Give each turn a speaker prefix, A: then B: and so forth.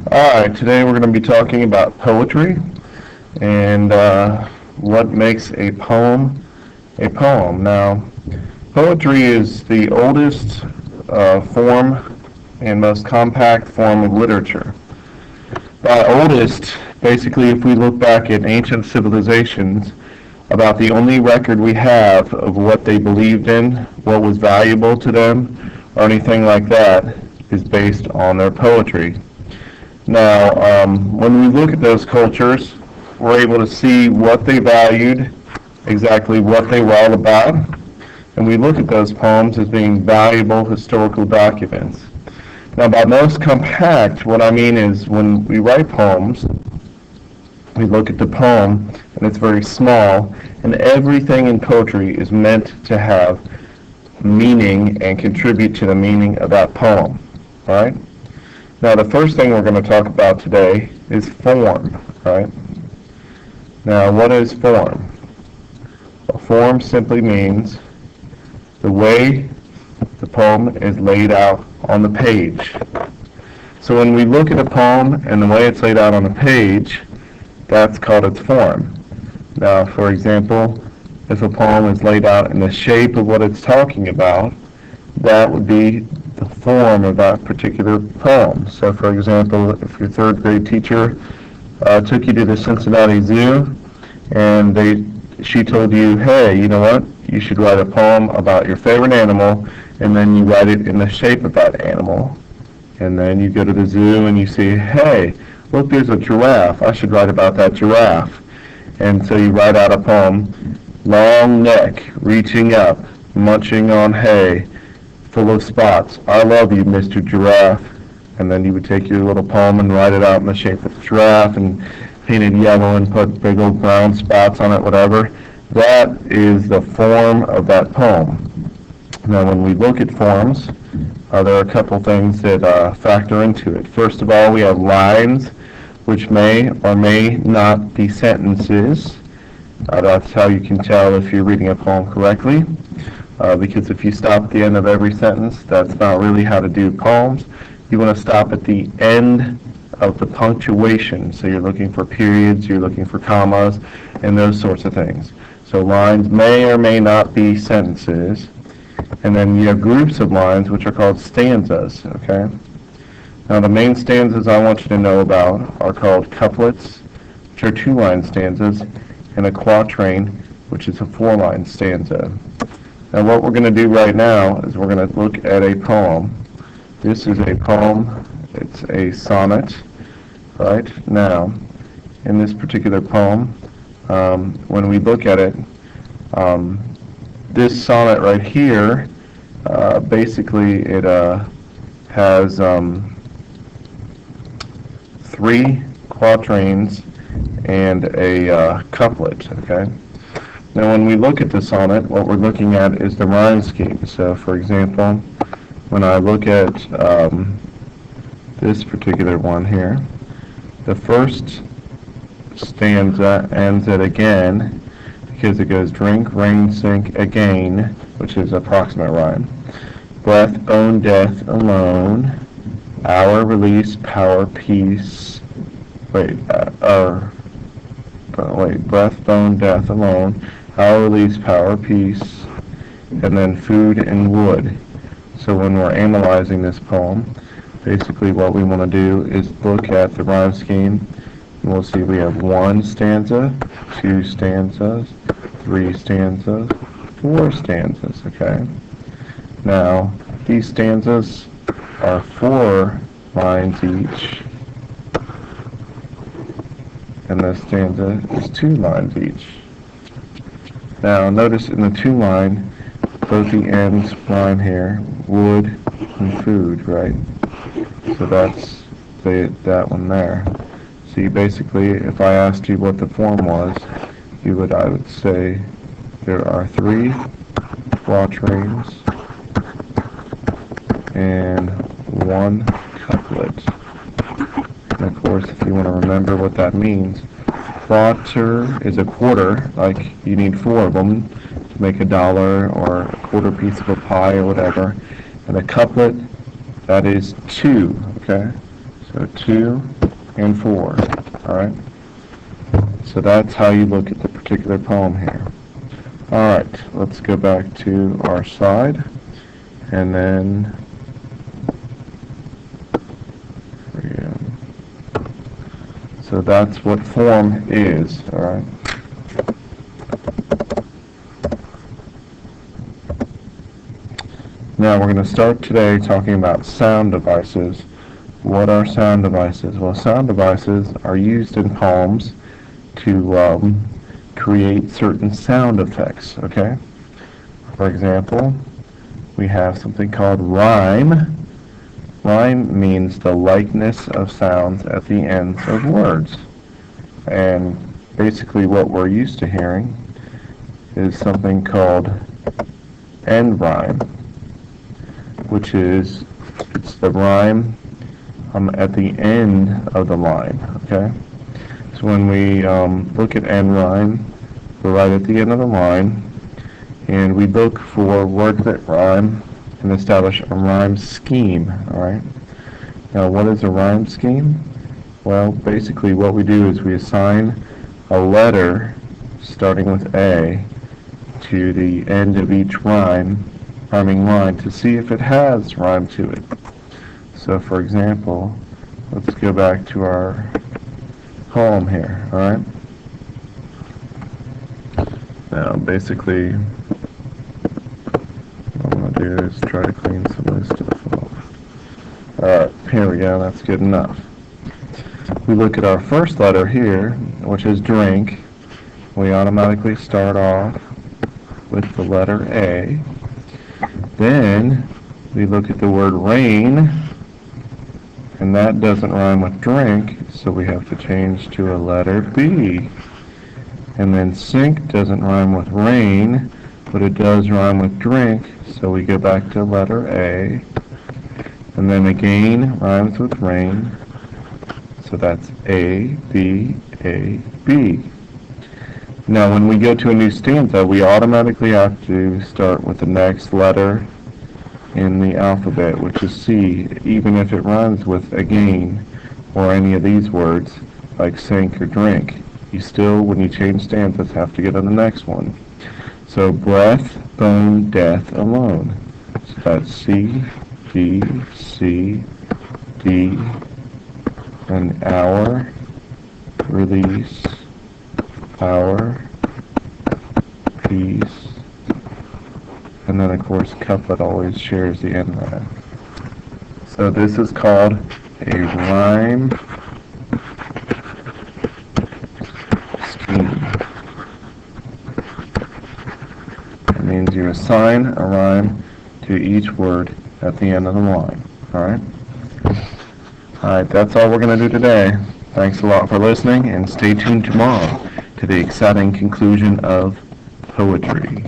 A: Alright, today we're going to be talking about poetry and what makes a poem a poem. Now, poetry is the oldest form and most compact form of literature. By oldest, basically, if we look back at ancient civilizations, about the only record we have of what they believed in, what was valuable to them, or anything like that, is based on their poetry. Now, when we look at those cultures, we're able to see what they valued, exactly what they were all about, and we look at those poems as being valuable historical documents. Now, by most compact, what I mean is when we write poems, we look at the poem, and it's very small, and everything in poetry is meant to have meaning and contribute to the meaning of that poem. All right? Now, the first thing we're going to talk about today is form, right? Now, what is form? Well, form simply means the way the poem is laid out on the page. So when we look at a poem and the way it's laid out on the page, that's called its form. Now, for example, if a poem is laid out in the shape of what it's talking about, that would be the form of that particular poem. So, for example, if your third grade teacher took you to the Cincinnati Zoo and she told you, hey, you know what, you should write a poem about your favorite animal, and then you write it in the shape of that animal. And then you go to the zoo and you see, hey, look, there's a giraffe. I should write about that giraffe. And so you write out a poem, long neck, reaching up, munching on hay, full of spots. I love you, Mr. Giraffe. And then you would take your little poem and write it out in the shape of the giraffe and paint it yellow and put big old brown spots on it, whatever. That is the form of that poem. Now, when we look at forms, there are a couple things that factor into it. First of all, we have lines, which may or may not be sentences. That's how you can tell if you're reading a poem correctly. Because if you stop at the end of every sentence, that's not really how to do poems. You want to stop at the end of the punctuation. So you're looking for periods, you're looking for commas, and those sorts of things. So lines may or may not be sentences. And then you have groups of lines, which are called stanzas, okay? Now the main stanzas I want you to know about are called couplets, which are 2-line stanzas, and a quatrain, which is a 4-line stanza. Now what we're going to do right now is we're going to look at a poem. This is a poem. It's a sonnet. Right? Now, in this particular poem, when we look at it, this sonnet right here, basically it has 3 quatrains and a couplet, okay? Now, when we look at the sonnet, what we're looking at is the rhyme scheme. So, for example, when I look at this particular one here, the first stanza ends at again because it goes drink, rain, sink, again, which is approximate rhyme. Breath, bone, death, alone. Hour, release, power, peace. Breath, bone, death, alone. Hour, release, power, peace, and then food and wood. So when we're analyzing this poem, basically what we want to do is look at the rhyme scheme. And we'll see we have 1 stanza, 2 stanzas, 3 stanzas, 4 stanzas, okay? Now, these stanzas are 4 lines each, and this stanza is 2 lines each. Now, notice in the 2-line, both the ends line here, wood and food, right? So that's that one there. See, basically, if I asked you what the form was, I would say there are 3 quatrains and 1 couplet. And of course, if you want to remember what that means, quarter is a quarter, like you need 4 of them to make $1 or a quarter piece of a pie or whatever. And a couplet, that is 2, okay? So 2 and 4. All right. So that's how you look at the particular poem here. All right. Let's go back to our slide, and then so that's what form is. All right. Now we're going to start today talking about sound devices. What are sound devices? Well, sound devices are used in poems to create certain sound effects, okay? For example, we have something called rhyme. Rhyme means the likeness of sounds at the ends of words. And basically what we're used to hearing is something called end rhyme, which is it's the rhyme at the end of the line, okay? So when we look at end rhyme, we're right at the end of the line, and we look for words that rhyme and establish a rhyme scheme, all right? Now, what is a rhyme scheme? Well, basically what we do is we assign a letter starting with A to the end of each rhyming line to see if it has rhyme to it. So, for example, let's go back to our poem here, all right? Now, basically, what I'm going to do is try to clean some of this stuff off. All right, here we go. That's good enough. We look at our first letter here, which is drink. We automatically start off with the letter A. Then we look at the word rain, and that doesn't rhyme with drink, so we have to change to a letter B. And then sink doesn't rhyme with rain, but it does rhyme with drink, so we go back to letter A. And then again rhymes with rain, so that's A, B, A, B. Now when we go to a new stanza, we automatically have to start with the next letter in the alphabet, which is C, even if it rhymes with again or any of these words like sink or drink. You still, when you change stanzas, have to get on the next one. So breath, bone, death, alone. So that's C, D, C, D, and hour, release, power, peace, and then of course couplet always shares the end rhyme. So this is called a rhyme scheme. It means you assign a rhyme to each word at the end of the line. Alright? Alright, that's all we're going to do today. Thanks a lot for listening, and stay tuned tomorrow to the exciting conclusion of poetry.